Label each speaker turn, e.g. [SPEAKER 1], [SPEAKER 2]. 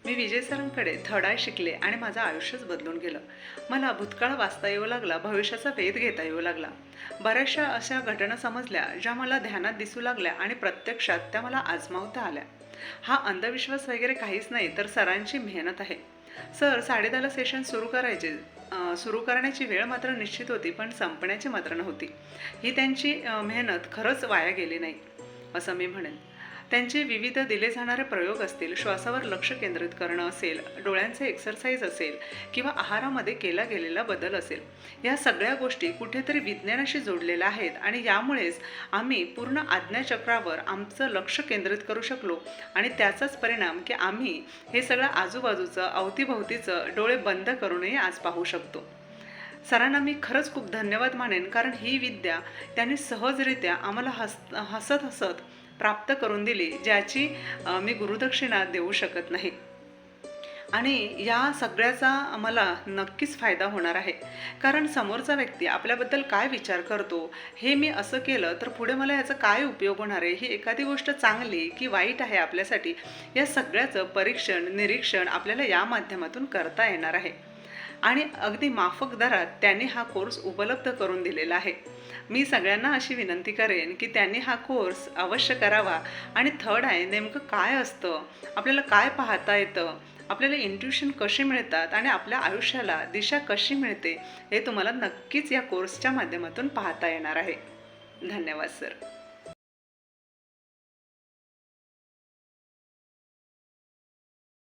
[SPEAKER 1] मी विजय सरांकडे धडा शिकले आणि माझं आयुष्यच बदलून गेलं. मला भूतकाळ वाचता येऊ लागला, भविष्याचा वेध घेता येऊ लागला. बऱ्याचशा अशा घटना समजल्या ज्या मला ध्यानात दिसू लागल्या आणि प्रत्यक्षात त्या मला आजमावता आल्या. हा अंधविश्वास वगैरे काहीच नाही, तर सरांची मेहनत आहे. सर 10:30ला सेशन सुरू करायचे. सुरू करण्याची वेळ मात्र निश्चित होती, पण संपण्याची मात्र नव्हती. ही त्यांची मेहनत खरंच वाया गेली नाही, असं मी म्हणेन. त्यांचे विविध दिले जाणारे प्रयोग असतील, श्वासावर लक्ष केंद्रित करणं असेल, डोळ्यांचे एक्सरसाइज असेल किंवा आहारामध्ये केला गेलेला बदल असेल, या सगळ्या गोष्टी कुठेतरी विज्ञानाशी जोडलेल्या आहेत आणि यामुळेच आम्ही पूर्ण आज्ञाचक्रावर आमचं लक्ष केंद्रित करू शकलो आणि त्याचाच परिणाम की आम्ही हे सगळं आजूबाजूचं अवतीभोवतीचं डोळे बंद करूनही आज पाहू शकतो. सरांना मी खरंच खूप धन्यवाद मानेन, कारण ही विद्या त्यांनी सहजरित्या आम्हाला हसत हसत प्राप्त करून दिली, ज्याची मी गुरुदक्षिणा देऊ शकत नाही. आणि या सगळ्याचा मला नक्कीच फायदा होणार आहे, कारण समोरचा व्यक्ती आपल्याबद्दल काय विचार करतो, हे मी असं केलं तर पुढे मला याचा काय उपयोग होणार आहे, ही एखादी गोष्ट चांगली की वाईट आहे आपल्यासाठी, या सगळ्याचं परीक्षण निरीक्षण आपल्याला या माध्यमातून करता येणार आहे. आणि अगदी माफक दरात त्यांनी हा कोर्स उपलब्ध करून दिलेला आहे. मी सगळ्यांना अशी विनंती करेन की त्यांनी हा कोर्स अवश्य करावा. आणि थर्ड आहे, नेमकं काय असतं, आपल्याला काय पाहता येतं, आपल्याला इंट्युशन कशी मिळतात आणि आपल्या आयुष्याला दिशा कशी मिळते, हे तुम्हाला नक्कीच या कोर्सच्या माध्यमातून पाहता येणार आहे. धन्यवाद सर.